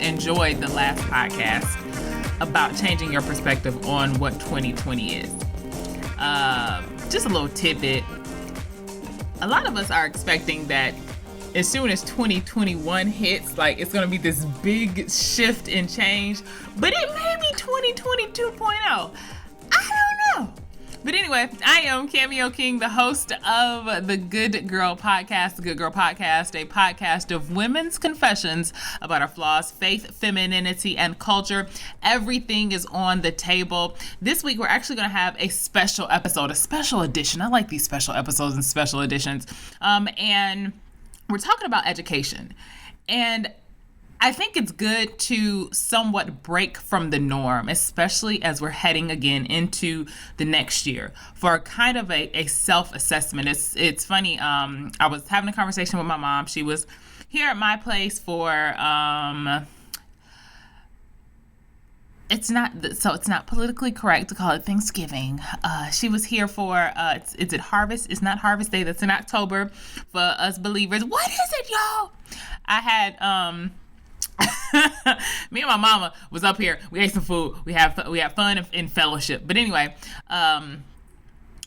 enjoyed the last podcast about changing your perspective on what 2020 is. Just a little tidbit. A lot of us are expecting that as soon as 2021 hits, like it's going to be this big shift and change, but it may be 2020 2.0. I don't know. But anyway, I am Cameo King, the host of the Good Girl Podcast. The Good Girl Podcast, a podcast of women's confessions about our flaws, faith, femininity, and culture. Everything is on the table. This week, we're actually going to have a special episode, a special edition. I like these special episodes and special editions. And we're talking about education. And I think it's good to somewhat break from the norm, especially as we're heading again into the next year for kind of a self-assessment. It's funny. I was having a conversation with my mom. She was here at my place for, it's not politically correct to call it Thanksgiving. She was here for, is it Harvest? It's not Harvest Day. That's in October for us believers. What is it, y'all? I had, me and my mama was up here. We ate some food. We had fun and fellowship. But anyway, I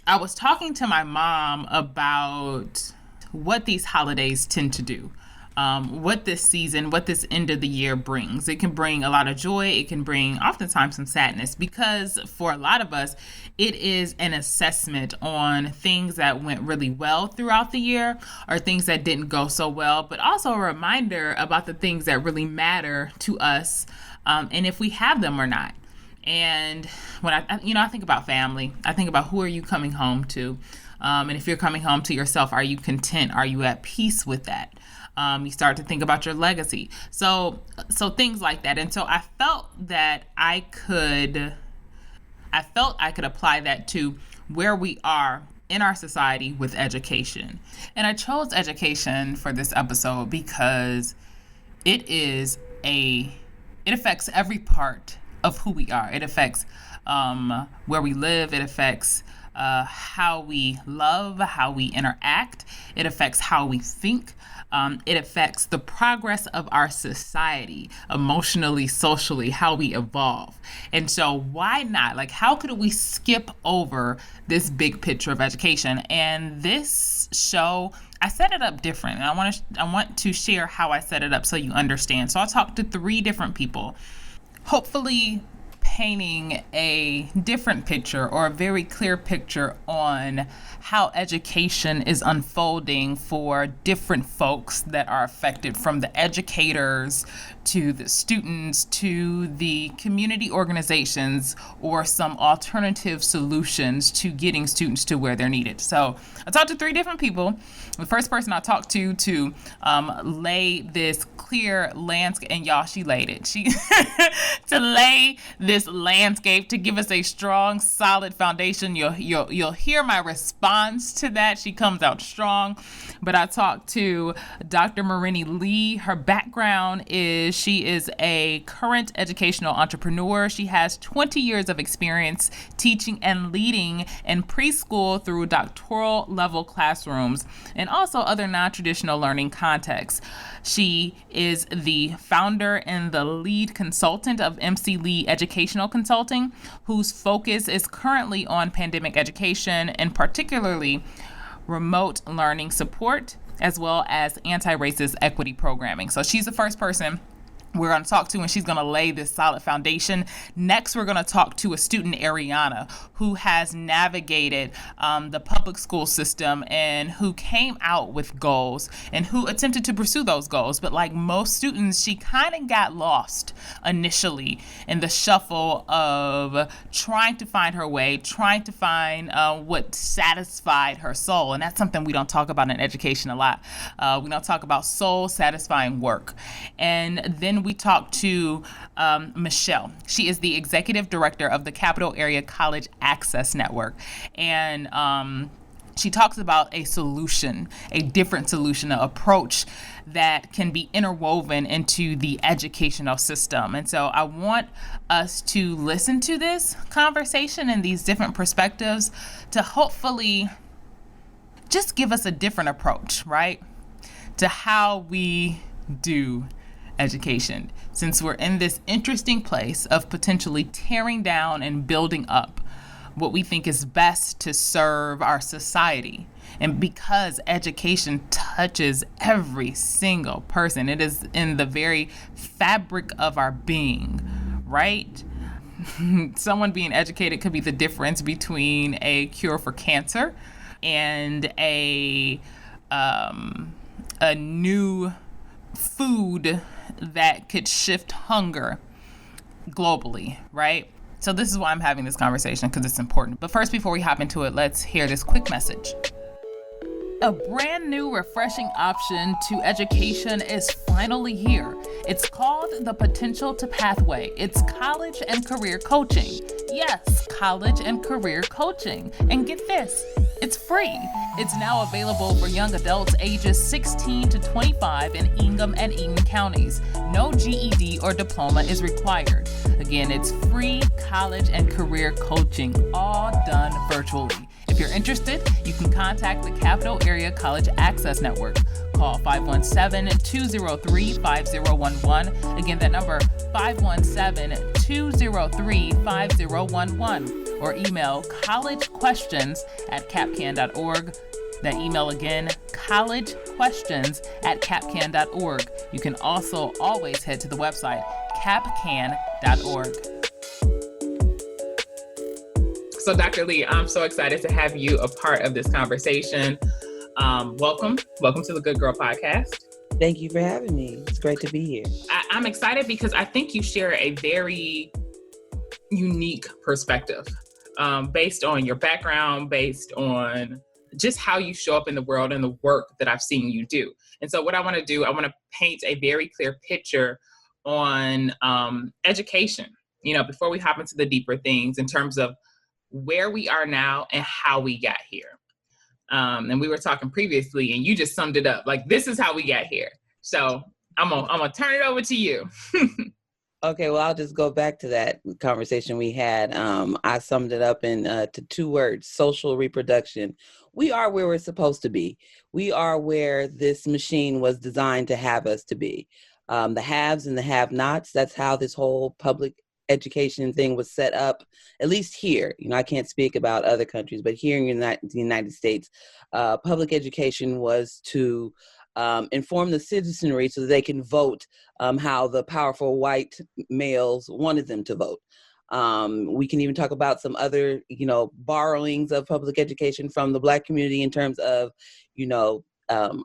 was talking to my mom about what these holidays tend to do. What this season, what this end of the year brings. It can bring a lot of joy. It can bring oftentimes some sadness, because for a lot of us, it is an assessment on things that went really well throughout the year or things that didn't go so well, but also a reminder about the things that really matter to us, and if we have them or not. And when I think about family, I think about who are you coming home to? And if you're coming home to yourself, are you content? Are you at peace with that? You start to think about your legacy. So things like that. And so I felt that I could apply that to where we are in our society with education. And I chose education for this episode because it affects every part of who we are. It affects where we live. It affects how we love, how we interact. It affects how we think. It affects the progress of our society, emotionally, socially, how we evolve. And so why not? Like, how could we skip over this big picture of education? And this show, I set it up different. And I want to share how I set it up so you understand. So I talked to 3 different people, hopefully painting a different picture or a very clear picture on how education is unfolding for different folks that are affected, from the educators to the students to the community organizations, or some alternative solutions to getting students to where they're needed. So I talked to 3 different people. The first person I talked to lay this clear landscape, and y'all, she laid it. She to lay this landscape, to give us a strong, solid foundation. You'll hear my response to that. She comes out strong. But I talked to Dr. Marini Lee. Her background is she is a current educational entrepreneur. She has 20 years of experience teaching and leading in preschool through doctoral level classrooms and also other non-traditional learning contexts. She is the founder and the lead consultant of MC Lee Educational Consulting, whose focus is currently on pandemic education and particularly remote learning support, as well as anti-racist equity programming. So she's the first person we're going to talk to, and she's going to lay this solid foundation. Next, we're going to talk to a student, Ariana, who has navigated the public school system and who came out with goals and who attempted to pursue those goals. But like most students, she kind of got lost initially in the shuffle of trying to find her way, trying to find what satisfied her soul. And that's something we don't talk about in education a lot. We don't talk about soul satisfying work. And then we talked to Michelle. She is the executive director of the Capital Area College Access Network. And she talks about a solution, a different solution, an approach that can be interwoven into the educational system. And so I want us to listen to this conversation and these different perspectives to hopefully just give us a different approach, right, to how we do education, since we're in this interesting place of potentially tearing down and building up what we think is best to serve our society. And because education touches every single person, it is in the very fabric of our being, right? Someone being educated could be the difference between a cure for cancer and a new food that could shift hunger globally, right? So this is why I'm having this conversation, because it's important. But first, before we hop into it, let's hear this quick message. A brand new, refreshing option to education is finally here. It's called the Potential to Pathway. It's college and career coaching. Yes, college and career coaching. And get this, it's free. It's now available for young adults ages 16 to 25 in Ingham and Eaton counties. No GED or diploma is required. Again, it's free college and career coaching, all done virtually. If you're interested, you can contact the Capital Area College Access Network. Call 517-203-5011. Again, that number, 517-203-5011. Or email collegequestions@capcan.org. That email again, collegequestions@capcan.org. You can also always head to the website, capcan.org. So Dr. Lee, I'm so excited to have you a part of this conversation. Welcome to the Good Girl Podcast. Thank you for having me. It's great to be here. I'm excited because I think you share a very unique perspective based on your background, based on just how you show up in the world and the work that I've seen you do. And so what I want to do, I want to paint a very clear picture on education, before we hop into the deeper things in terms of where we are now and how we got here. And we were talking previously and you just summed it up. Like, this is how we got here. So I'm gonna turn it over to you. Okay, well, I'll just go back to that conversation we had. I summed it up in to 2 words: social reproduction. We are where we're supposed to be. We are where this machine was designed to have us to be. The haves and the have-nots, that's how this whole public education thing was set up, at least here. I can't speak about other countries, but here in the United States, public education was to inform the citizenry so that they can vote how the powerful white males wanted them to vote. We can even talk about some other, borrowings of public education from the Black community in terms of,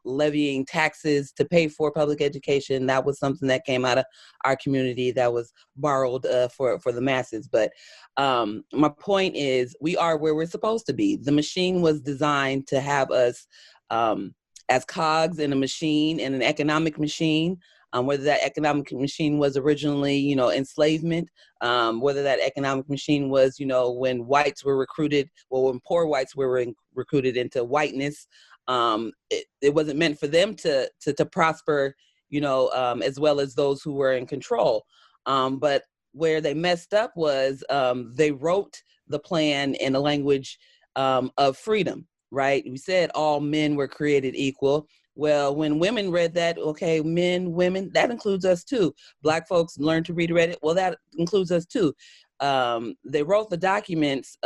levying taxes to pay for public education. That was something that came out of our community that was borrowed for the masses. But my point is, we are where we're supposed to be. The machine was designed to have us as cogs in a machine, in an economic machine, whether that economic machine was originally, enslavement, whether that economic machine was, when whites were recruited, when poor whites were recruited into whiteness. It wasn't meant for them to prosper, as well as those who were in control. But where they messed up was they wrote the plan in a language of freedom, right? We said all men were created equal. Well, when women read that, okay, men, women, that includes us too. Black folks learned to read and read it. Well, that includes us too. They wrote the documents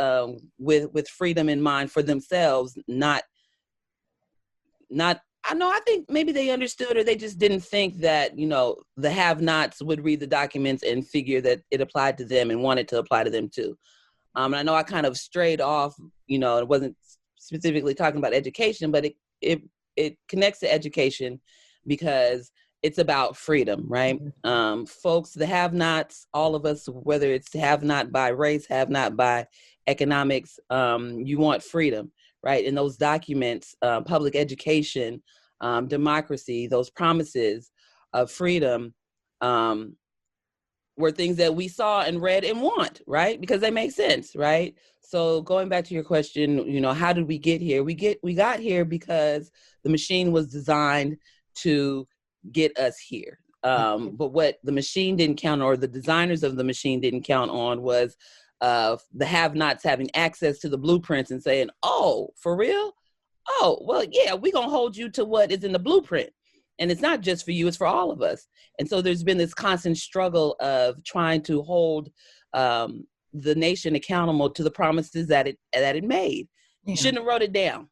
with freedom in mind for themselves, I think maybe they understood, or they just didn't think that, the have-nots would read the documents and figure that it applied to them and wanted to apply to them too. And I know I kind of strayed off, it wasn't specifically talking about education, but it connects to education because it's about freedom, right? Folks, the have-nots, all of us, whether it's have-not by race, have-not by economics, you want freedom. Right. In those documents, public education, democracy, those promises of freedom were things that we saw and read and want, right? Because they make sense, right? So going back to your question, how did we get here? We got here because the machine was designed to get us here. But what the machine didn't count, or the designers of the machine didn't count on, was the have-nots having access to the blueprints and saying, oh, for real? Oh, well, yeah, we're going to hold you to what is in the blueprint. And it's not just for you, it's for all of us. And so there's been this constant struggle of trying to hold the nation accountable to the promises that it made. You shouldn't have wrote it down.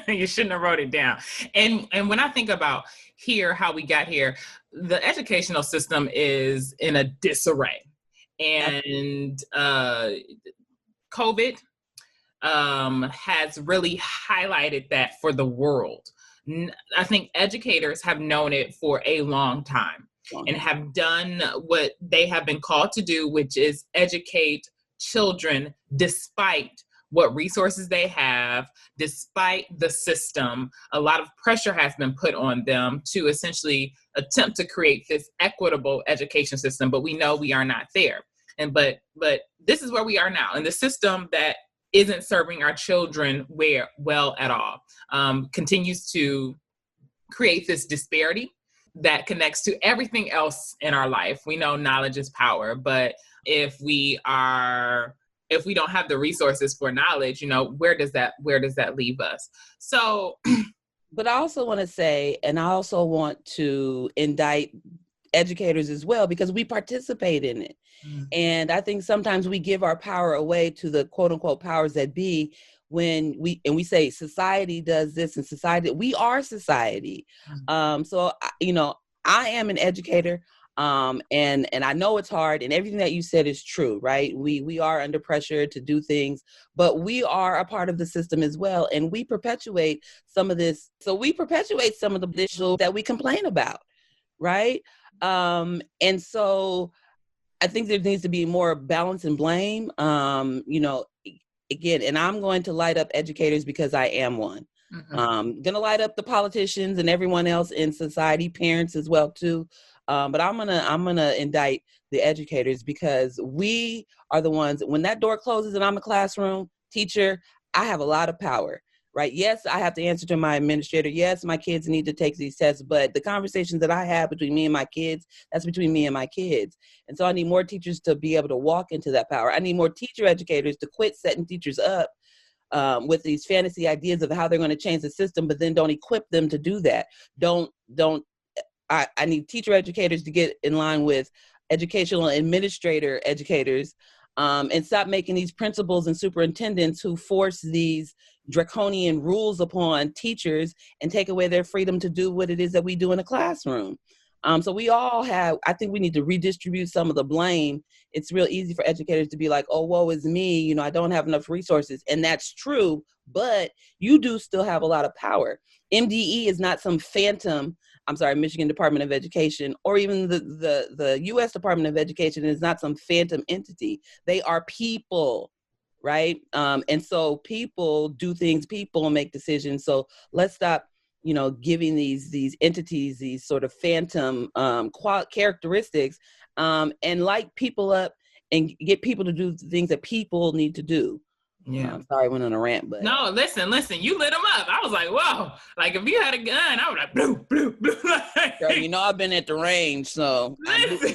You shouldn't have wrote it down. And when I think about how we got here, the educational system is in a disarray. And COVID has really highlighted that for the world. I think educators have known it for a long time and have done what they have been called to do, which is educate children despite what resources they have, despite the system. A lot of pressure has been put on them to essentially attempt to create this equitable education system, but we know we are not there. But this is where we are now, in the system that isn't serving our children well at all, continues to create this disparity that connects to everything else in our life. We know knowledge is power, but if we don't have the resources for knowledge, where does that leave us? So, but I also want to say, and I also want to indict educators as well, because we participate in it. And I think sometimes we give our power away to the quote unquote powers that be when we say society does this and society, we are society. So, I am an educator. And I know it's hard, and everything that you said is true, right? We are under pressure to do things, but we are a part of the system as well. And we perpetuate some of this. So we perpetuate some of the issues that we complain about, right? And so I think there needs to be more balance and blame. Again, and I'm going to light up educators because I am one. Going to light up the politicians and everyone else in society, parents as well too. But I'm gonna indict the educators, because we are the ones, when that door closes and I'm a classroom teacher, I have a lot of power, right? Yes, I have to answer to my administrator. Yes, my kids need to take these tests, but the conversations that I have between me and my kids, that's between me and my kids. And so I need more teachers to be able to walk into that power. I need more teacher educators to quit setting teachers up with these fantasy ideas of how they're going to change the system, but then don't equip them to do that. I need teacher educators to get in line with educational administrator educators, and stop making these principals and superintendents who force these draconian rules upon teachers and take away their freedom to do what it is that we do in a classroom. So I think we need to redistribute some of the blame. It's real easy for educators to be like, oh, woe is me, I don't have enough resources. And that's true, but you do still have a lot of power. MDE is not some phantom, Michigan Department of Education, or even the U.S. Department of Education is not some phantom entity. They are people, right? And so people do things, people make decisions. So let's stop giving these entities these sort of phantom characteristics, and light people up and get people to do things that people need to do. Yeah. Sorry, I went on a rant, but no, listen, you lit them up. I was like, whoa, like if you had a gun, I was like, blue, blue, blue. Girl, I've been at the range, so listen.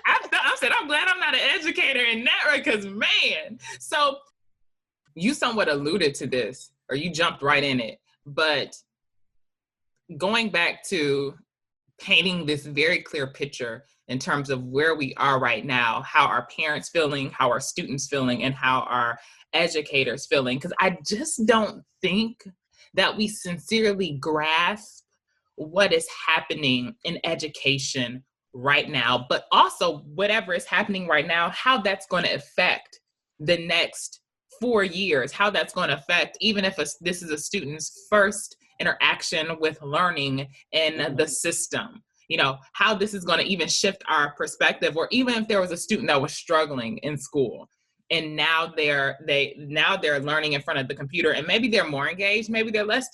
I said, I'm glad I'm not an educator in that, because man. So you somewhat alluded to this, or you jumped right in it. But going back to painting this very clear picture in terms of where we are right now, how our parents feeling, how our students feeling, and how our educators feeling, because I just don't think that we sincerely grasp what is happening in education right now, but also whatever is happening right now, how that's going to affect the next 4 years, how that's going to affect, even if this is a student's first interaction with learning in the system, how this is going to even shift our perspective, or even if there was a student that was struggling in school and now they're learning in front of the computer, and maybe they're more engaged, maybe they're less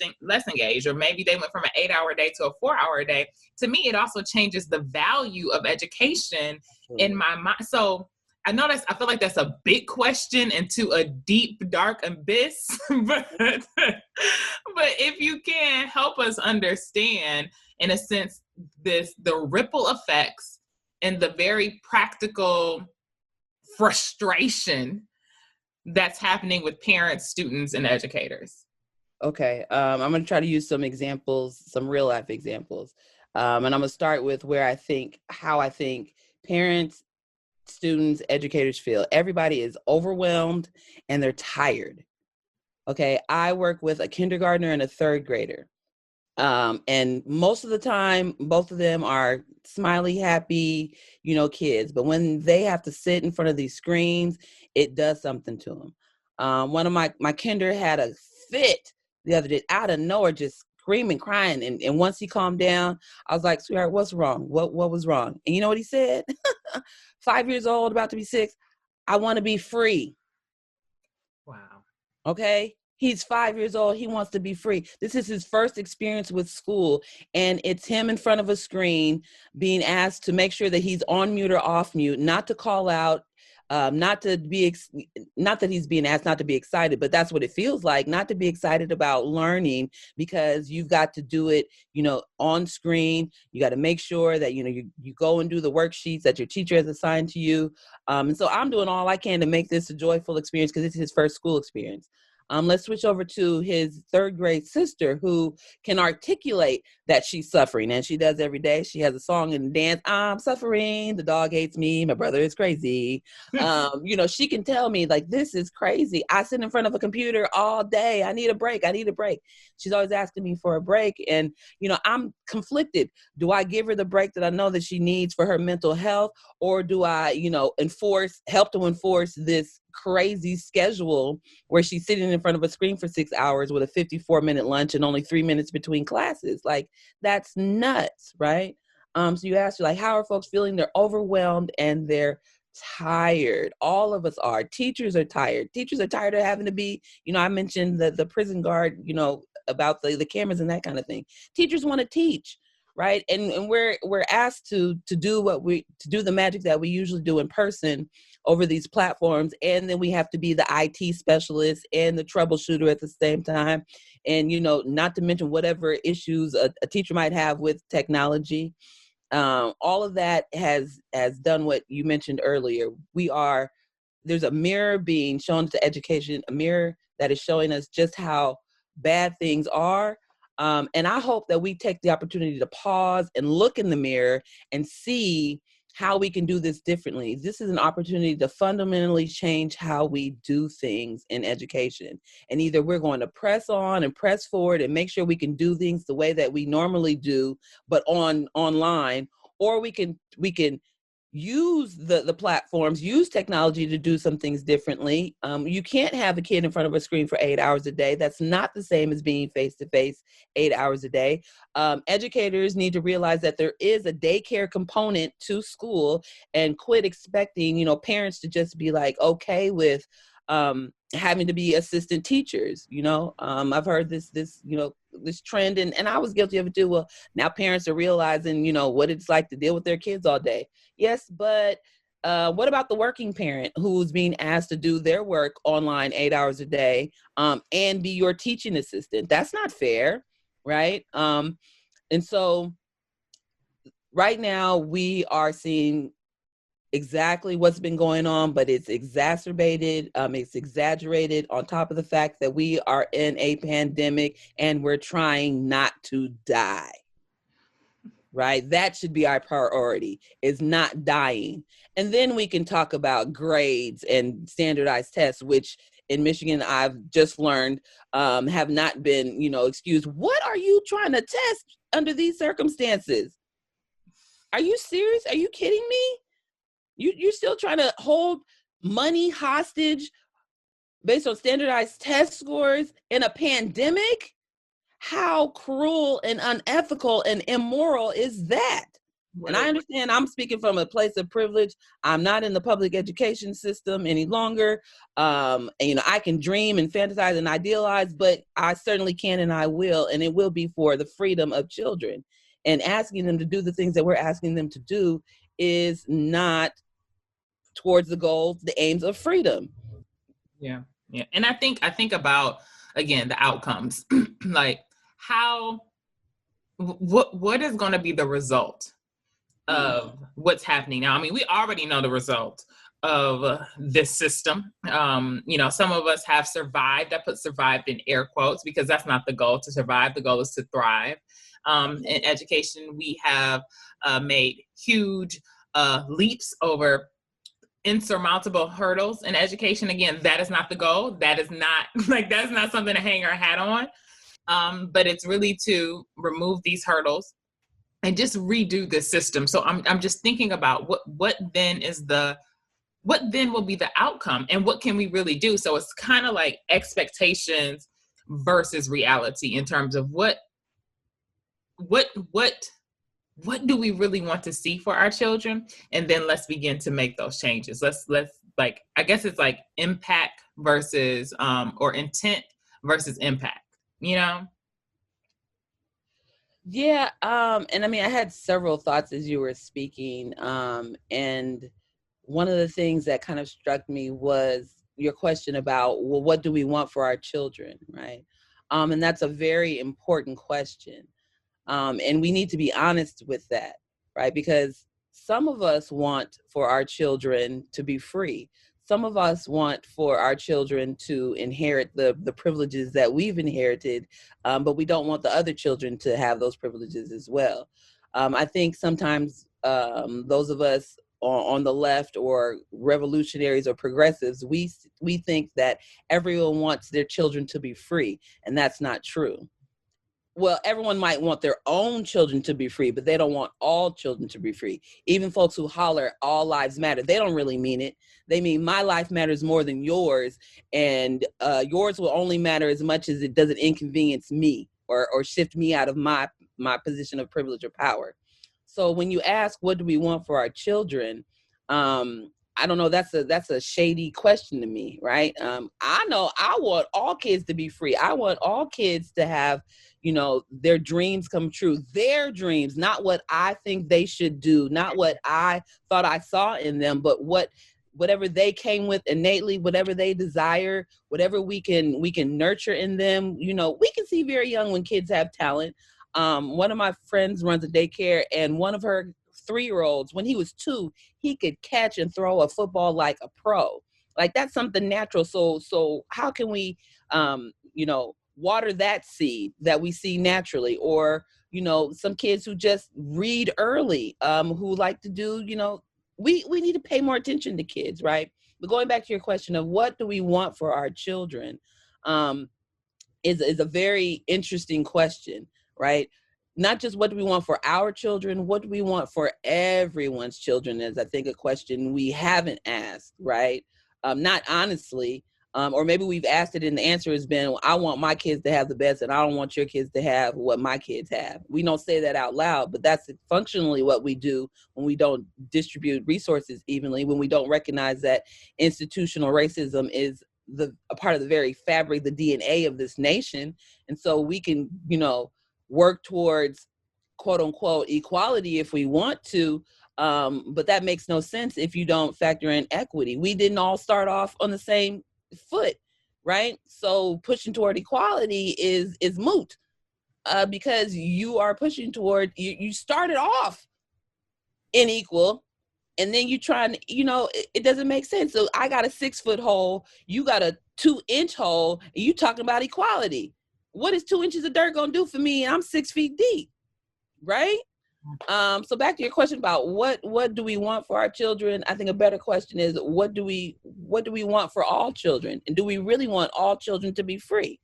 engaged, or maybe they went from an 8-hour day to a 4-hour day. To me, it also changes the value of education in my mind. So I feel like that's a big question into a deep, dark abyss, but if you can help us understand, in a sense, the ripple effects and the very practical frustration that's happening with parents, students, and educators. Okay. I'm going to try to use some examples, some real life examples. And I'm going to start with how I think parents, students, educators feel. Everybody is overwhelmed and they're tired. Okay. I work with a kindergartner and a third grader. And most of the time, both of them are smiley, happy, kids. But when they have to sit in front of these screens, it does something to them. One of my kinder had a fit the other day out of nowhere, just screaming, crying. And once he calmed down, I was like, sweetheart, what's wrong? What was wrong? And you know what he said? 5 years old, about to be 6. I want to be free. Wow. Okay. He's 5 years old. He wants to be free. This is his first experience with school. And it's him in front of a screen being asked to make sure that he's on mute or off mute, not to call out, not to be, not that he's being asked not to be excited, but that's what it feels like, not to be excited about learning, because you've got to do it, on screen. You got to make sure that, you go and do the worksheets that your teacher has assigned to you. And so I'm doing all I can to make this a joyful experience because it's his first school experience. Let's switch over to his third grade sister who can articulate that she's suffering, and she does every day. She has a song and dance. I'm suffering. The dog hates me. My brother is crazy. She can tell me like, this is crazy. I sit in front of a computer all day. I need a break. I need a break. She's always asking me for a break. And, I'm conflicted. Do I give her the break that I know that she needs for her mental health? Or do I, help to enforce this crazy schedule where she's sitting in front of a screen for 6 hours with a 54-minute lunch and only 3 minutes between classes? Like, that's nuts, right? So you ask, like, how are folks feeling? They're overwhelmed and they're tired. All of us are. Teachers are tired. Teachers are tired of having to be, I mentioned the prison guard, about the cameras and that kind of thing. Teachers want to teach, right? And we're asked to do the magic that we usually do in person over these platforms, and then we have to be the IT specialist and the troubleshooter at the same time, and not to mention whatever issues a teacher might have with technology. All of that has done what you mentioned earlier. There's a mirror being shown to education, a mirror that is showing us just how bad things are. And I hope that we take the opportunity to pause and look in the mirror and see how we can do this differently. This is an opportunity to fundamentally change how we do things in education. And either we're going to press on and press forward and make sure we can do things the way that we normally do, but online, or we can use the platforms, use technology to do some things differently. You can't have a kid in front of a screen for 8 hours a day. That's not the same as being face-to-face 8 hours a day. Educators need to realize that there is a daycare component to school, and quit expecting, parents to just be like, okay with having to be assistant teachers. I've heard this trend, and I was guilty of it too. Well, now parents are realizing, what it's like to deal with their kids all day. Yes, but what about the working parent who's being asked to do their work online 8 hours a day, and be your teaching assistant? That's not fair, right? And so right now we are seeing exactly what's been going on, but it's exacerbated, it's exaggerated on top of the fact that we are in a pandemic and we're trying not to die. Right? That should be our priority, is not dying. And then we can talk about grades and standardized tests, which in Michigan, I've just learned, have not been, excused. What are you trying to test under these circumstances? Are you serious? Are you kidding me? You're still trying to hold money hostage based on standardized test scores in a pandemic? How cruel and unethical and immoral is that? And I understand I'm speaking from a place of privilege. I'm not in the public education system any longer. And, I can dream and fantasize and idealize, but I certainly can and I will. And it will be for the freedom of children. And asking them to do the things that we're asking them to do is not towards the goals, the aims of freedom. Yeah. Yeah. And I think about, again, the outcomes. Like, what is going to be the result of what's happening now? I mean, we already know the result of this system. Some of us have survived. I put survived in air quotes because that's not the goal to survive. The goal is to thrive. In education, we have made huge leaps over insurmountable hurdles in education. Again, that is not the goal. That is not that's not something to hang our hat on. But it's really to remove these hurdles and just redo the system. So I'm just thinking about what then will be the outcome and what can we really do? So it's kind of like expectations versus reality in terms of what do we really want to see for our children? And then let's begin to make those changes. Let's like, I guess it's like impact versus or intent versus impact, you know? Yeah, and I mean, I had several thoughts as you were speaking, and one of the things that kind of struck me was your question about, well, what do we want for our children, right? And that's a very important question. And we need to be honest with that, right? Because some of us want for our children to be free. Some of us want for our children to inherit the privileges that we've inherited, but we don't want the other children to have those privileges as well. I think sometimes those of us on the left or revolutionaries or progressives, we think that everyone wants their children to be free, and that's not true. Well, everyone might want their own children to be free, but they don't want all children to be free. Even folks who holler all lives matter, they don't really mean it. They mean my life matters more than yours, and yours will only matter as much as it doesn't inconvenience me or shift me out of my position of privilege or power. So when you ask what do we want for our children, I don't know, that's a shady question to me, right? I know I want all kids to be free. I want all kids to have, their dreams come true, their dreams, not what I think they should do, not what I thought I saw in them, but whatever they came with innately, whatever they desire, whatever we can nurture in them. We can see very young when kids have talent. One of my friends runs a daycare, and one of her 3-year-olds, when he was 2, he could catch and throw a football like a pro. Like, that's something natural. So how can we, water that seed that we see naturally? Or, some kids who just read early, who like to do, we need to pay more attention to kids, right? But going back to your question of what do we want for our children, is a very interesting question, right? Not just what do we want for our children, what do we want for everyone's children is, I think, a question we haven't asked, right? Not honestly, or maybe we've asked it and the answer has been, well, I want my kids to have the best and I don't want your kids to have what my kids have. We don't say that out loud, but that's functionally what we do when we don't distribute resources evenly, when we don't recognize that institutional racism is a part of the very fabric, the DNA of this nation. And so we can, work towards quote unquote equality if we want to. But that makes no sense if you don't factor in equity. We didn't all start off on the same foot, right? So pushing toward equality is moot, because you are pushing toward, you started off unequal, and then you trying to, it doesn't make sense. So I got a 6-foot hole, you got a 2-inch hole, and you talking about equality. What is 2 inches of dirt gonna do for me? I'm 6 feet deep, right? So back to your question about what do we want for our children? I think a better question is what do we want for all children? And do we really want all children to be free?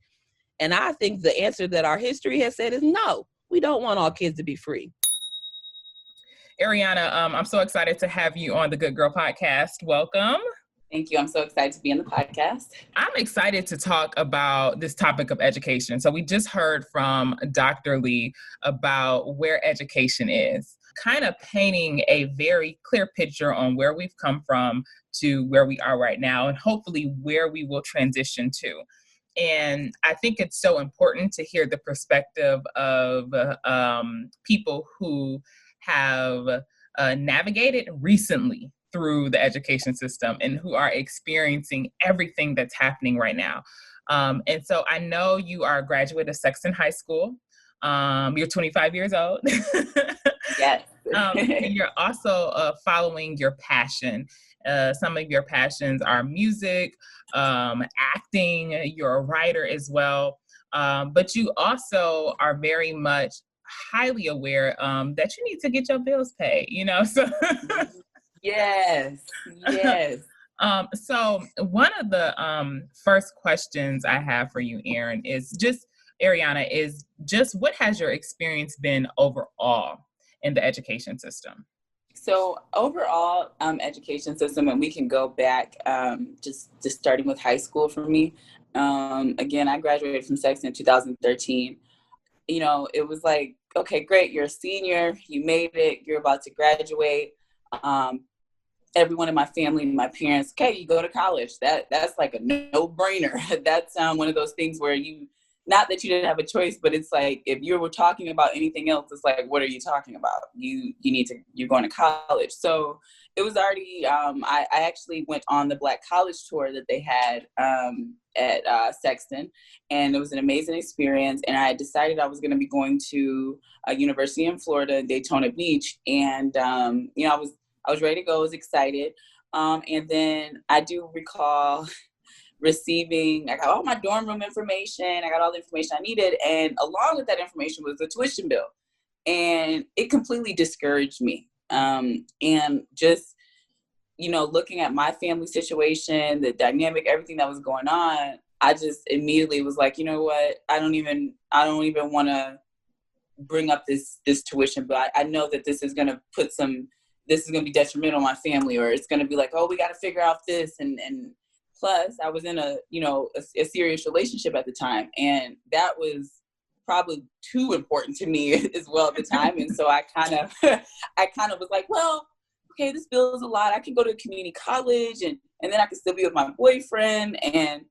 And I think the answer that our history has said is no, we don't want all kids to be free. Ariana, I'm so excited to have you on the Good Girl podcast. Welcome. Thank you. I'm so excited to be on the podcast. I'm excited to talk about this topic of education. So we just heard from Dr. Lee about where education is, kind of painting a very clear picture on where we've come from to where we are right now, and hopefully where we will transition to. And I think it's so important to hear the perspective of people who have navigated recently through the education system and who are experiencing everything that's happening right now. And so I know you are a graduate of Sexton High School. You're 25 years old. Yes. And you're also following your passion. Some of your passions are music, acting. You're a writer as well. But you also are very much highly aware that you need to get your bills paid, so Yes. Yes. So one of the first questions I have for you, Ariana, is just what has your experience been overall in the education system? So overall, education system, and we can go back just starting with high school for me. Again, I graduated from Sexton in 2013. It was like, okay, great, you're a senior, you made it, you're about to graduate. Everyone in my family, my parents, okay, you go to college. That's like a no-brainer. That's one of those things where not that you didn't have a choice, but it's like, if you were talking about anything else, it's like, what are you talking about? You're going to college. So it was already, I actually went on the Black College tour that they had at Sexton, and it was an amazing experience. And I decided I was going to be going to a university in Florida, Daytona Beach. And, I was ready to go, I was excited. And then I do recall I got all my dorm room information, I got all the information I needed, and along with that information was the tuition bill. And it completely discouraged me. And just, looking at my family situation, the dynamic, everything that was going on, I just immediately was like, you know what, I don't even want to bring up this tuition bill. I know that this is going to be detrimental to my family, or it's going to be like, oh, we got to figure out this. And plus I was in a serious relationship at the time. And that was probably too important to me as well at the time. And so I kind of was like, well, okay, this bill is a lot. I can go to community college and then I can still be with my boyfriend. And,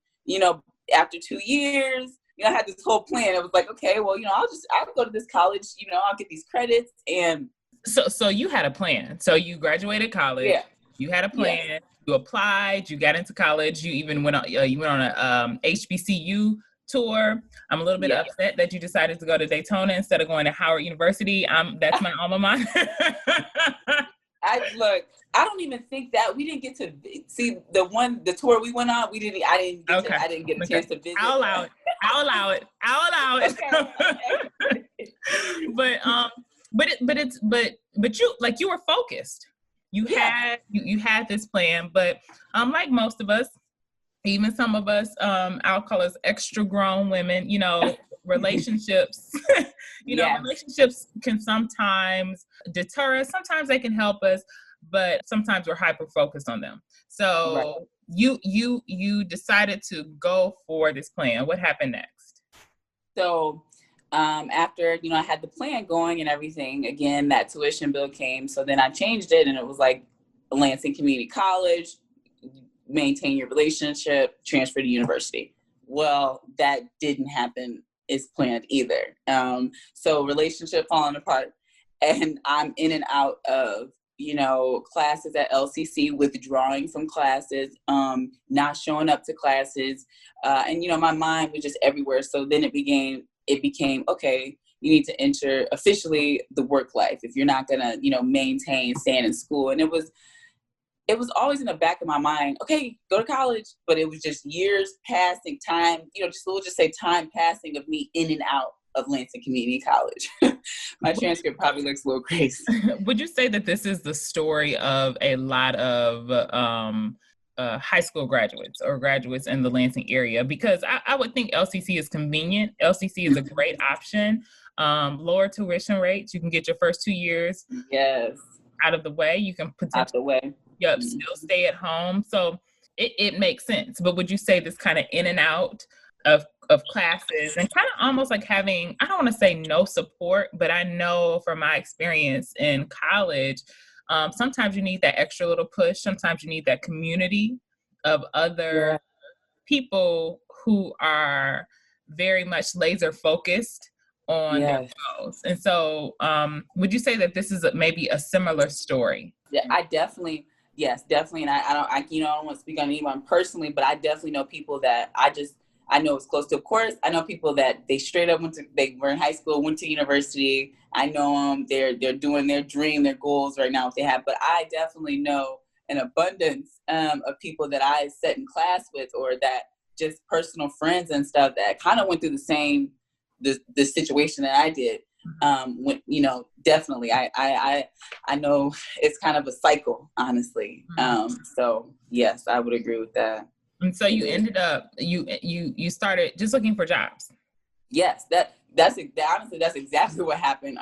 after 2 years, I had this whole plan. It was like, okay, well, I'll go to this college, I'll get these credits. And So you had a plan. So you graduated college. Yeah. You had a plan. Yeah. You applied. You got into college. You even went on a HBCU tour. I'm a little bit upset that you decided to go to Daytona instead of going to Howard University. That's my alma mater. I don't even think that we didn't get to see the tour we went on. I didn't get a chance to visit. I'll allow it. Okay. But you were focused. You had this plan, but like most of us, even some of us, I'll call us extra grown women, relationships, relationships can sometimes deter us. Sometimes they can help us, but sometimes we're hyper focused on them. So right. You decided to go for this plan. What happened next? So after, I had the plan going and everything, again, that tuition bill came. So then I changed it, and it was like Lansing Community College, maintain your relationship, transfer to university. Well, that didn't happen as planned either. So relationship falling apart, and I'm in and out of, classes at LCC, withdrawing from classes, not showing up to classes. And, my mind was just everywhere. So then it became, okay, you need to enter officially the work life if you're not going to, maintain staying in school. And it was always in the back of my mind, okay, go to college. But it was just years passing, time, we'll just say time passing of me in and out of Lansing Community College. My transcript probably looks a little crazy. Would you say that this is the story of a lot of high school graduates or graduates in the Lansing area? Because I would think LCC is convenient. LCC is a great option. Lower tuition rates. You can get your first 2 years out of the way. You can potentially still stay at home. So it makes sense. But would you say this kind of in and out of classes and kind of almost like having, I don't want to say no support, but I know from my experience in college, sometimes you need that extra little push. Sometimes you need that community of other people who are very much laser focused on their goals. And so would you say that this is maybe a similar story? Yeah, definitely. And I don't want to speak on anyone personally, but I definitely know people that I know it's close to. Of course, I know people that they straight up they were in high school, went to university. I know them. They're doing their dream, their goals right now, if they have. But I definitely know an abundance of people that I sat in class with, or that just personal friends and stuff that kind of went through the situation that I did. When, you know, definitely, I know it's kind of a cycle, honestly. So yes, I would agree with that. And so you ended up, you started just looking for jobs. Yes, honestly, that's exactly what happened.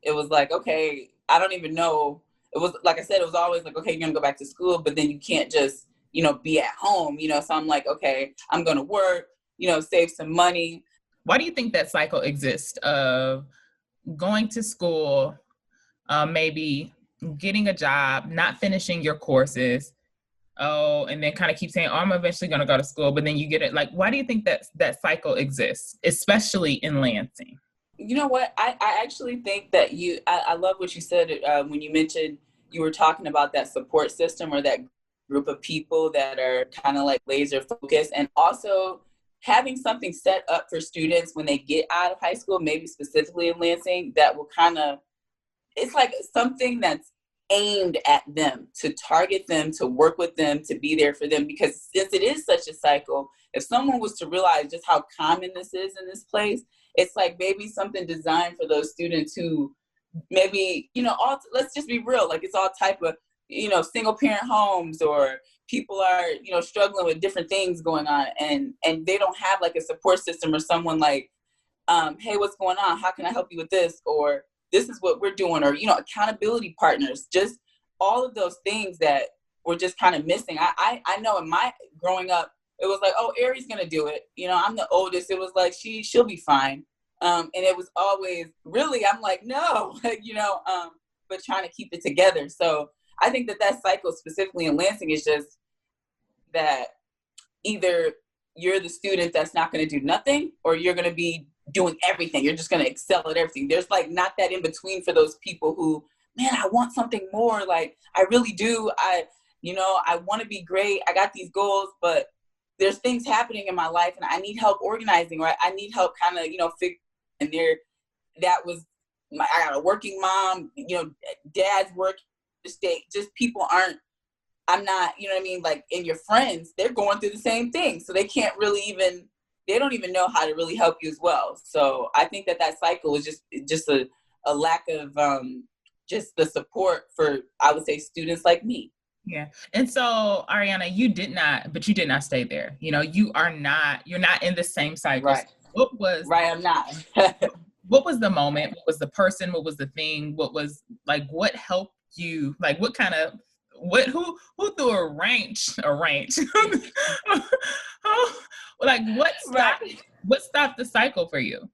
It was like, okay, I don't even know. It was, like I said, it was always like, okay, you're going to go back to school, but then you can't just, you know, be at home, you know? So I'm like, okay, I'm going to work, you know, save some money. Why do you think that cycle exists of going to school, maybe getting a job, not finishing your courses, and then kind of keep saying, oh, I'm eventually going to go to school, but then you get it. Like, why do you think that cycle exists, especially in Lansing? You know what? I actually think that I love what you said when you mentioned you were talking about that support system, or that group of people that are kind of like laser focused, and also having something set up for students when they get out of high school, maybe specifically in Lansing, that will kind of, it's like something that's aimed at them, to target them, to work with them, to be there for them. Because since it is such a cycle, if someone was to realize just how common this is in this place, it's like maybe something designed for those students who maybe, you know, let's just be real, like it's all type of, you know, single parent homes, or people are, you know, struggling with different things going on, and they don't have like a support system, or someone like, hey, what's going on? How can I help you with this? Or this is what we're doing, or, you know, accountability partners, just all of those things that were just kind of missing. I know in my growing up, it was like, oh, Ari's going to do it. You know, I'm the oldest. It was like, she'll be fine. And it was always really, I'm like, no, you know, but trying to keep it together. So I think that cycle specifically in Lansing is just that either you're the student that's not going to do nothing, or you're going to be doing everything. You're just going to excel at everything. There's like not that in between for those people who, man, I want something more. Like, I really do. I want to be great. I got these goals, but there's things happening in my life and I need help organizing, right? I need help kind of, you know, and I got a working mom, you know, dad's work, just people I'm not, you know what I mean? Like, and your friends, they're going through the same thing. So they can't really they don't even know how to really help you as well. So I think that cycle is just a lack of just the support for, I would say, students like me. Yeah. And so, Ariana, you did not stay there. You know, you're not in the same cycle. Right. I'm not. What was the moment? What was the person? What was the thing? What was like, what helped you? Like, who threw a wrench? Like, what stopped the cycle for you?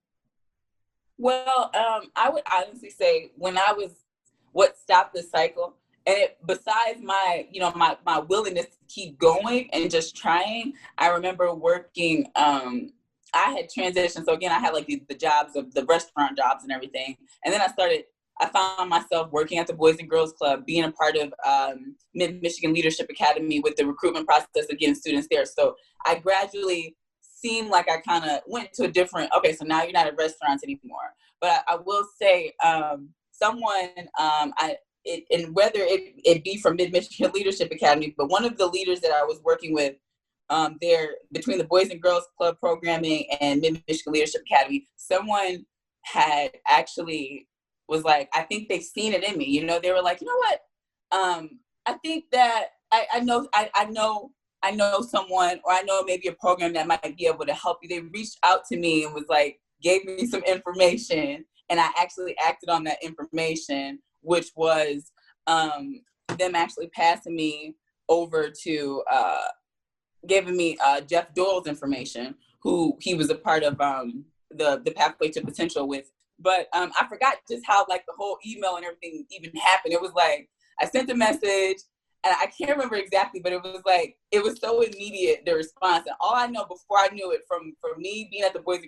Well, I would honestly say what stopped the cycle, and besides my, you know, my willingness to keep going and just trying, I remember working, I had transitioned. So again, I had like the jobs of the restaurant jobs and everything. And then I found myself working at the Boys and Girls Club, being a part of Mid-Michigan Leadership Academy with the recruitment process of getting students there. So I gradually seemed like I kind of went to a different, okay, so now you're not at restaurants anymore. But I will say, and whether it be from Mid-Michigan Leadership Academy, but one of the leaders that I was working with there, between the Boys and Girls Club programming and Mid-Michigan Leadership Academy, someone had actually was like, I think they've seen it in me. You know, they were like, you know what? I think that I know someone, or I know maybe a program that might be able to help you. They reached out to me and was like, gave me some information, and I actually acted on that information, which was them actually passing me over to giving me Jeff Doyle's information, who he was a part of the Pathway to Potential with. But I forgot just how like the whole email and everything even happened. It was like, I sent a message, and I can't remember exactly, but it was so immediate, the response. And all I know before I knew it, from me being at the Boys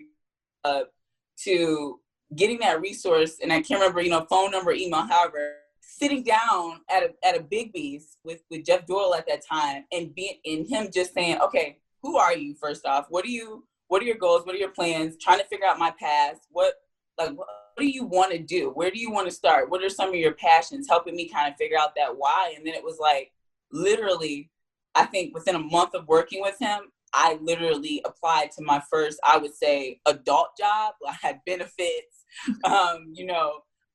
to getting that resource, and I can't remember, you know, phone number, email, however, sitting down at a Big B's with Jeff Doyle at that time, and him just saying, okay, who are you, first off? What are your goals? What are your plans? Trying to figure out my past. What do you want to do? Where do you want to start? What are some of your passions? Helping me kind of figure out that why. And then it was like, literally, I think within a month of working with him, I literally applied to my first, I would say, adult job. I had benefits,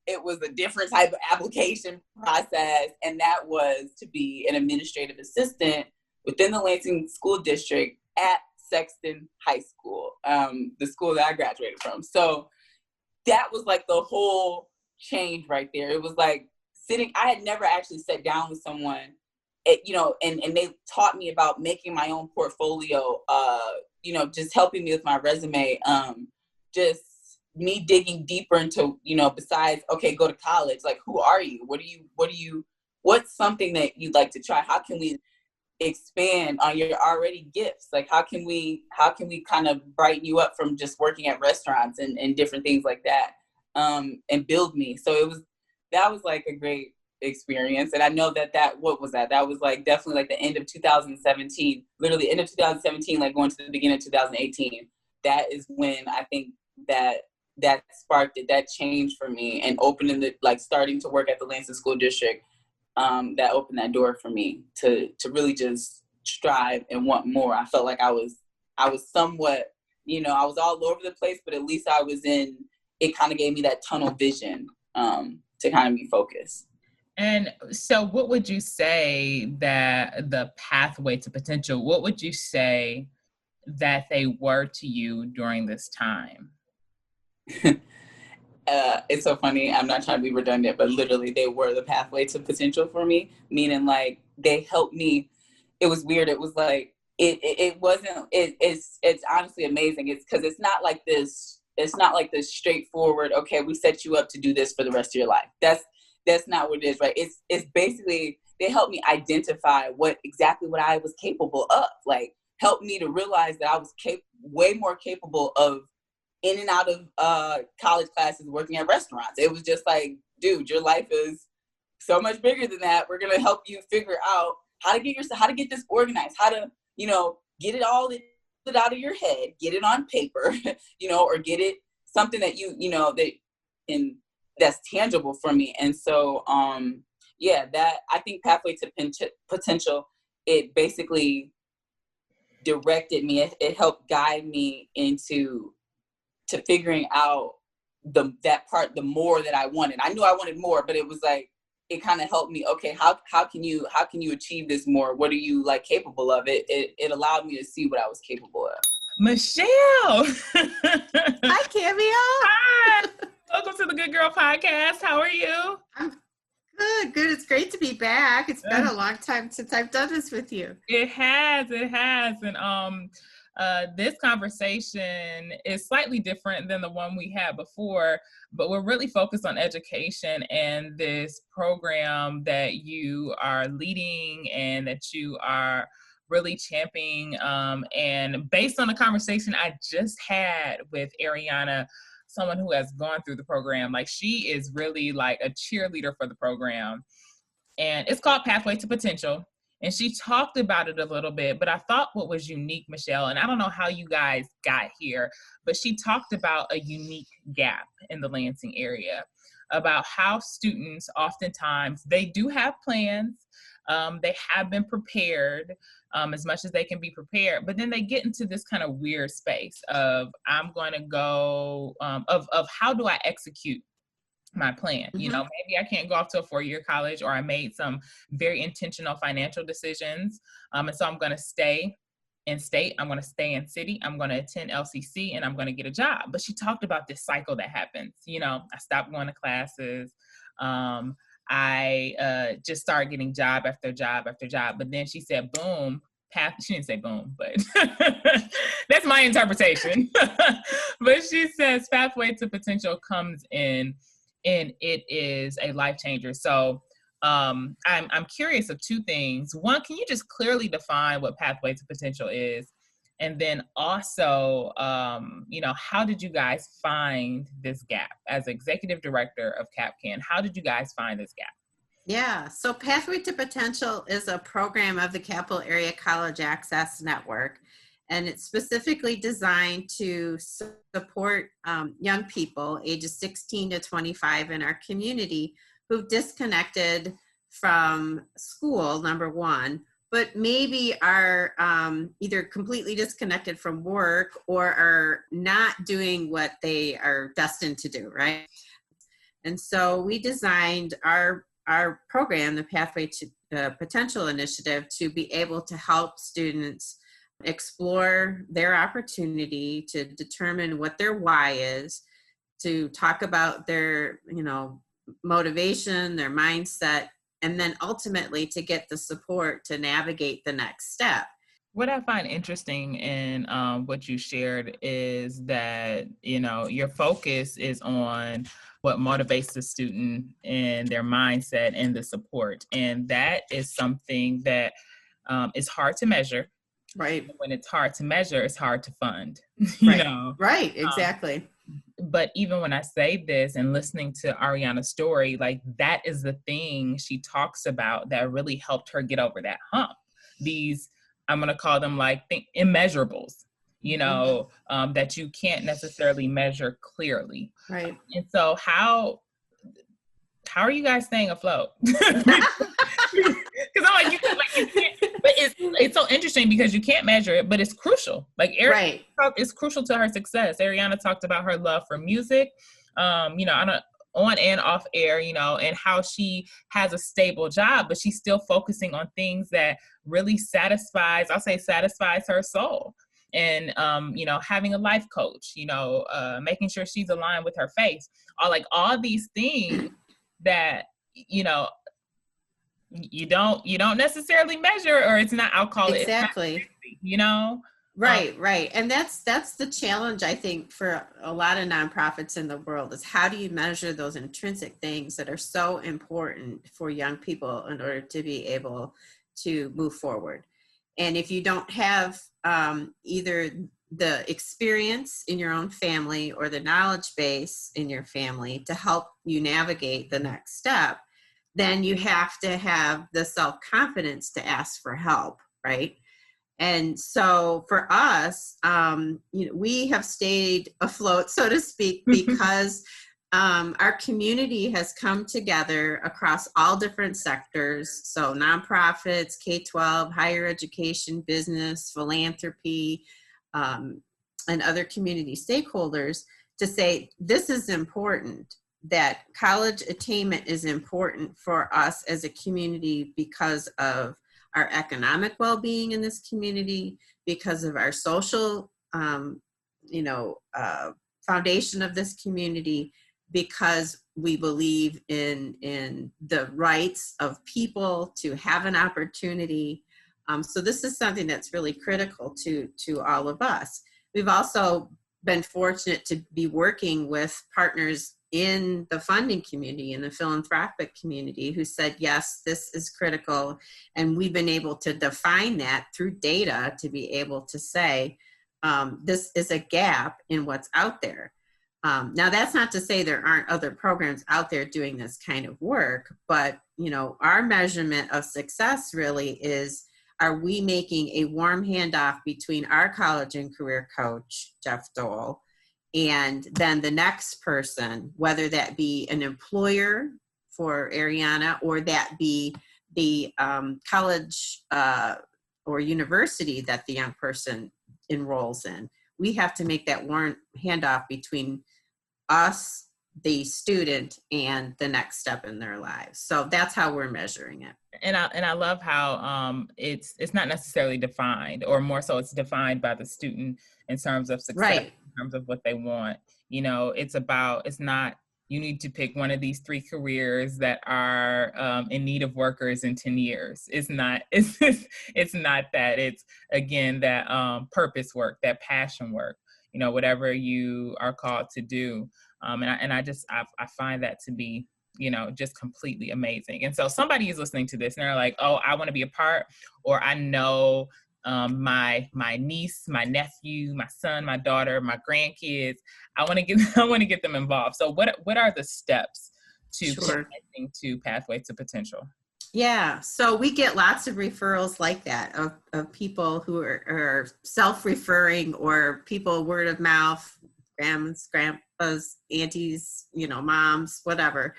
it was a different type of application process. And that was to be an administrative assistant within the Lansing School District at Sexton High School, the school that I graduated from. So that was like the whole change right there. It was like I had never actually sat down with someone, and they taught me about making my own portfolio, just helping me with my resume, just me digging deeper into, besides, okay, go to college, like, who are you? What's something that you'd like to try? How can we expand on your already gifts? Like, how can we kind of brighten you up from just working at restaurants and different things like that, and build me? So that was like a great experience. And I know that was like definitely like the end of 2017, literally end of 2017, like going to the beginning of 2018. That is when I think that sparked it, that changed for me, and opening starting to work at the Lansing School District, that opened that door for me to really just strive and want more. I felt like I was somewhat, I was all over the place, but at least I was it kind of gave me that tunnel vision, to kind of be focused. And so what would you say that the pathway to potential, what would you say that they were to you during this time? It's so funny. I'm not trying to be redundant, but literally they were the pathway to potential for me, meaning like they helped me. It was weird. It was like, it's honestly amazing. It's because it's not like this straightforward, okay, we set you up to do this for the rest of your life. That's not what it is, right? It's basically, they helped me identify what I was capable of, like helped me to realize that I was way more capable of in and out of college classes, working at restaurants. It was just like, dude, your life is so much bigger than that. We're going to help you figure out how to get this organized, how to, get it all out of your head, get it on paper, or get it something that that's tangible for me. And so, that I think Pathway to Potential, it basically directed me. It helped guide me into figuring out the more that I wanted. I knew I wanted more, but it was like, it kind of helped me. Okay, how can you achieve this more? What are you like capable of? It allowed me to see what I was capable of. Michelle. Hi, Cameo. Hi. Welcome to the Good Girl Podcast. How are you? I'm good. It's great to be back. It's been a long time since I've done this with you. It has. And this conversation is slightly different than the one we had before, but we're really focused on education and this program that you are leading and that you are really championing. And based on the conversation I just had with Ariana, someone who has gone through the program, like she is really like a cheerleader for the program. And it's called Pathway to Potential. And she talked about it a little bit, but I thought what was unique, Michelle, and I don't know how you guys got here, but she talked about a unique gap in the Lansing area, about how students oftentimes, they do have plans, they have been prepared as much as they can be prepared, but then they get into this kind of weird space of, I'm going to go, of how do I execute my plan? Mm-hmm. Maybe I can't go off to a 4-year college, or I made some very intentional financial decisions. And so I'm going to stay in state, I'm going to stay in city, I'm going to attend LCC, and I'm going to get a job. But she talked about this cycle that happens. I stopped going to classes. I just started getting job after job after job. But then she said, boom, she didn't say boom, but that's my interpretation. But she says Pathway to Potential comes in, and it is a life changer. So I'm curious of two things. One, can you just clearly define what Pathway to Potential is? And then also, how did you guys find this gap? As executive director of CapCan, how did you guys find this gap? Yeah, so Pathway to Potential is a program of the Capital Area College Access Network. and it's specifically designed to support young people ages 16 to 25 in our community who've disconnected from school, number one, but maybe are either completely disconnected from work or are not doing what they are destined to do, right? And so we designed our program, the Pathway to Potential Initiative, to be able to help students explore their opportunity, to determine what their why is, to talk about their, motivation, their mindset, and then ultimately to get the support to navigate the next step. What I find interesting in what you shared is that, your focus is on what motivates the student and their mindset and the support. And that is something that is hard to measure. Right. When it's hard to measure, it's hard to fund, right. Right, exactly. But even when I say this and listening to Ariana's story, like that is the thing she talks about that really helped her get over that hump. These, I'm going to call them immeasurables, that you can't necessarily measure clearly. Right. And so how are you guys staying afloat? Because I'm like, you can't, but it's so interesting because you can't measure it, but it's crucial. Like Ariana, it's crucial to her success. Ariana talked about her love for music, on and off air, and how she has a stable job, but she's still focusing on things that really satisfies her soul. And, having a life coach, making sure she's aligned with her faith, all these things that, you don't necessarily measure, or it's not, I'll call it exactly, Right. And that's the challenge, I think, for a lot of nonprofits in the world, is how do you measure those intrinsic things that are so important for young people in order to be able to move forward. And if you don't have either the experience in your own family or the knowledge base in your family to help you navigate the next step, then you have to have the self-confidence to ask for help, right? And so for us, we have stayed afloat, so to speak, because our community has come together across all different sectors. So nonprofits, K-12, higher education, business, philanthropy, and other community stakeholders to say, this is important, that college attainment is important for us as a community because of our economic well-being in this community, because of our social, foundation of this community, because we believe in the rights of people to have an opportunity. So this is something that's really critical to all of us. We've also been fortunate to be working with partners in the funding community, in the philanthropic community, who said, yes, this is critical. And we've been able to define that through data to be able to say, this is a gap in what's out there. Now, that's not to say there aren't other programs out there doing this kind of work, but, our measurement of success really is, are we making a warm handoff between our college and career coach, Jeff Dole, and then the next person, whether that be an employer for Ariana or that be the college or university that the young person enrolls in. We have to make that warm handoff between us, the student, and the next step in their lives. So that's how we're measuring it. And I love how it's not necessarily defined, or more so it's defined by the student in terms of success, right, in terms of what they want. It's not, you need to pick one of these 3 careers that are in need of workers in 10 years. It's not that. It's, again, that purpose work, that passion work, whatever you are called to do. And I find that to be, just completely amazing. And so somebody is listening to this and they're like, oh, I want to be a part, or I know my niece, my nephew, my son, my daughter, my grandkids, I want to get them involved. So what are the steps to connecting to Pathway to Potential? Yeah, so we get lots of referrals like that of people who are self-referring, or people word of mouth, grandpas, aunties, moms, whatever,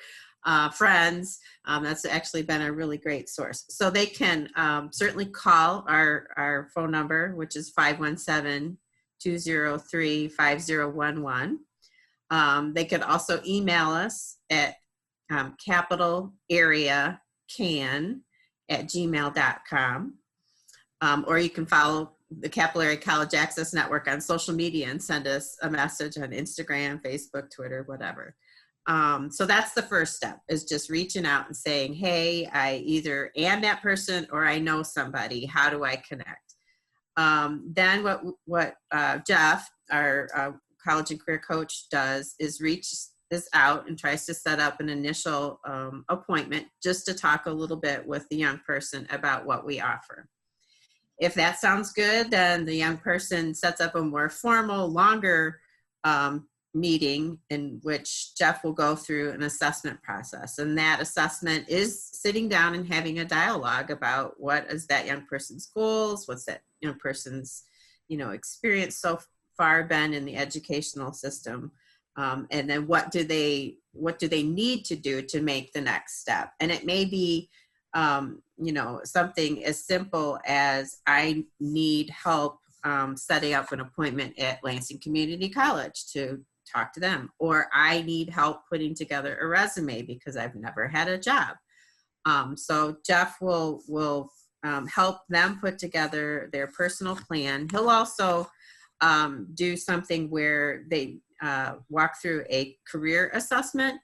friends. That's actually been a really great source. So they can certainly call our phone number, which is 517-203-5011. They could also email us at capitalareacan@gmail.com. Or you can follow the Capillary College Access Network on social media and send us a message on Instagram, Facebook, Twitter, whatever. So that's the first step, is just reaching out and saying, hey, I either am that person or I know somebody. How do I connect? Then what Jeff, our college and career coach, does is reach this out and tries to set up an initial appointment just to talk a little bit with the young person about what we offer. If that sounds good, then the young person sets up a more formal, longer meeting in which Jeff will go through an assessment process. And that assessment is sitting down and having a dialogue about what is that young person's goals, what's that young person's, experience so far been in the educational system. And then what do they need to do to make the next step? And it may be, something as simple as, I need help setting up an appointment at Lansing Community College to talk to them, or I need help putting together a resume because I've never had a job. So Jeff will help them put together their personal plan. He'll also do something where they walk through a career assessment.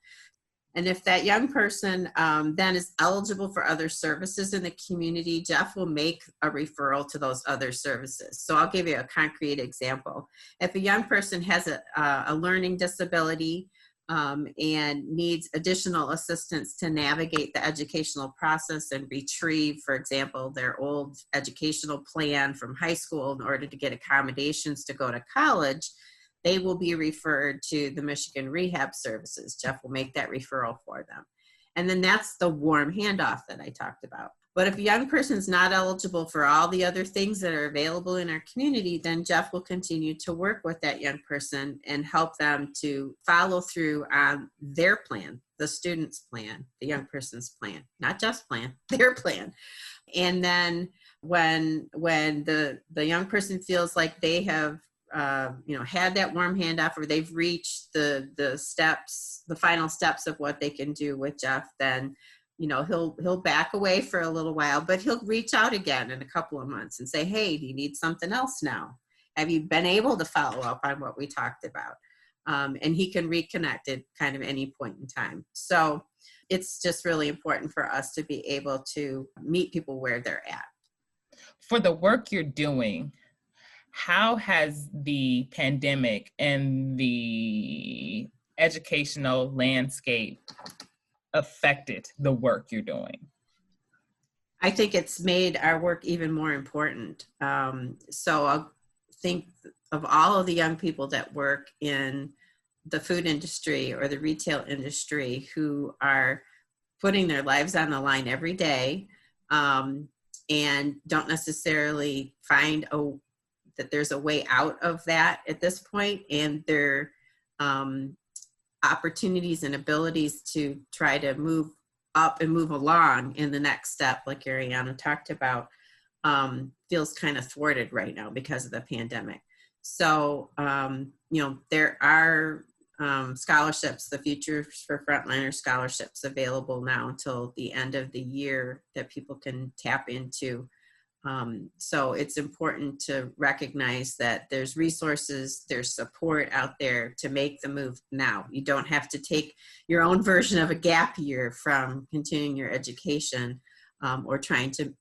And if that young person then is eligible for other services in the community, Jeff will make a referral to those other services. So I'll give you a concrete example. If a young person has a learning disability and needs additional assistance to navigate the educational process and retrieve, for example, their old educational plan from high school in order to get accommodations to go to college, they will be referred to the Michigan Rehab Services. Jeff will make that referral for them. And then that's the warm handoff that I talked about. But if a young person's not eligible for all the other things that are available in our community, then Jeff will continue to work with that young person and help them to follow through on their plan, the student's plan, the young person's plan, not just plan, their plan. And then when the young person feels like they have had that warm handoff, or they've reached the steps, the final steps of what they can do with Jeff, then he'll back away for a little while, but he'll reach out again in a couple of months and say, hey, do you need something else now? Have you been able to follow up on what we talked about? And he can reconnect at kind of any point in time. So it's just really important for us to be able to meet people where they're at. For the work you're doing, how has the pandemic and the educational landscape affected the work you're doing? I think it's made our work even more important. So I'll think of all of the young people that work in the food industry or the retail industry who are putting their lives on the line every day and don't necessarily find that there's a way out of that at this point, and their opportunities and abilities to try to move up and move along in the next step, like Ariana talked about, feels kind of thwarted right now because of the pandemic. So, there are scholarships, the Futures for Frontliners scholarships available now until the end of the year that people can tap into. So it's important to recognize that there's resources, there's support out there to make the move now. You don't have to take your own version of a gap year from continuing your education or trying to,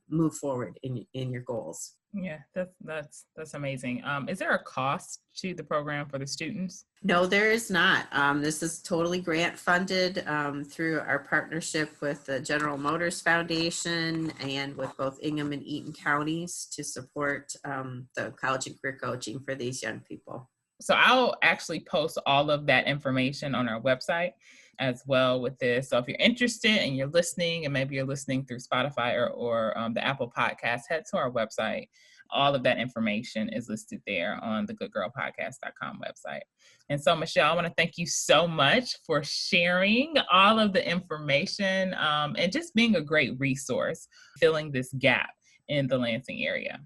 move forward in your goals. Yeah, that's amazing. Is there a cost to the program for the students? No, there is not. This is totally grant funded through our partnership with the General Motors Foundation and with both Ingham and Eaton counties to support the college and career coaching for these young people. So I'll actually post all of that information on our website. as well with this. So if you're interested and you're listening, and maybe you're listening through Spotify or the Apple Podcast, head to our website. All of that information is listed there on the goodgirlpodcast.com website. And so, Michelle, I want to thank you so much for sharing all of the information and just being a great resource, filling this gap in the Lansing area.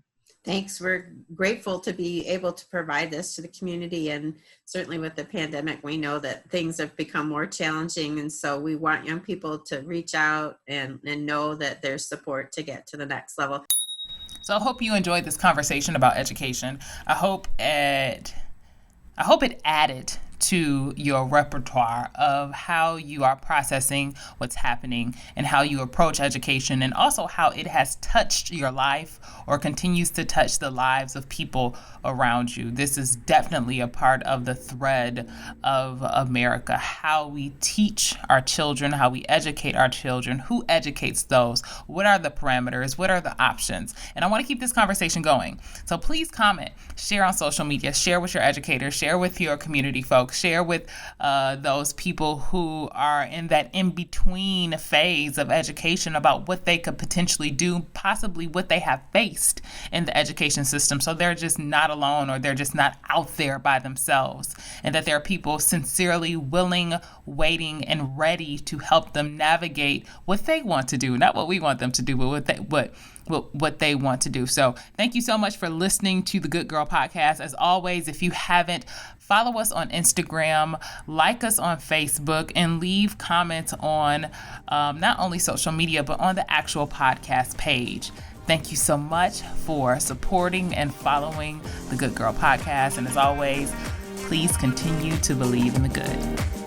Thanks. We're grateful to be able to provide this to the community. And certainly with the pandemic, we know that things have become more challenging. And so we want young people to reach out and know that there's support to get to the next level. So I hope you enjoyed this conversation about education. I hope it added to your repertoire of how you are processing what's happening and how you approach education, and also how it has touched your life or continues to touch the lives of people around you. This is definitely a part of the thread of America, how we teach our children, how we educate our children, who educates those, what are the parameters, what are the options. And I want to keep this conversation going. So please comment, share on social media, share with your educators, share with your community folks, share with those people who are in that in-between phase of education about what they could potentially do, possibly what they have faced in the education system, so they're just not alone, or they're just not out there by themselves, and that there are people sincerely willing, waiting, and ready to help them navigate what they want to do, not what we want them to do, but what they want to do. So thank you so much for listening to the Good Girl Podcast. As always, if you haven't, follow us on Instagram, like us on Facebook, and leave comments on not only social media, but on the actual podcast page. Thank you so much for supporting and following the Good Girl Podcast. And as always, please continue to believe in the good.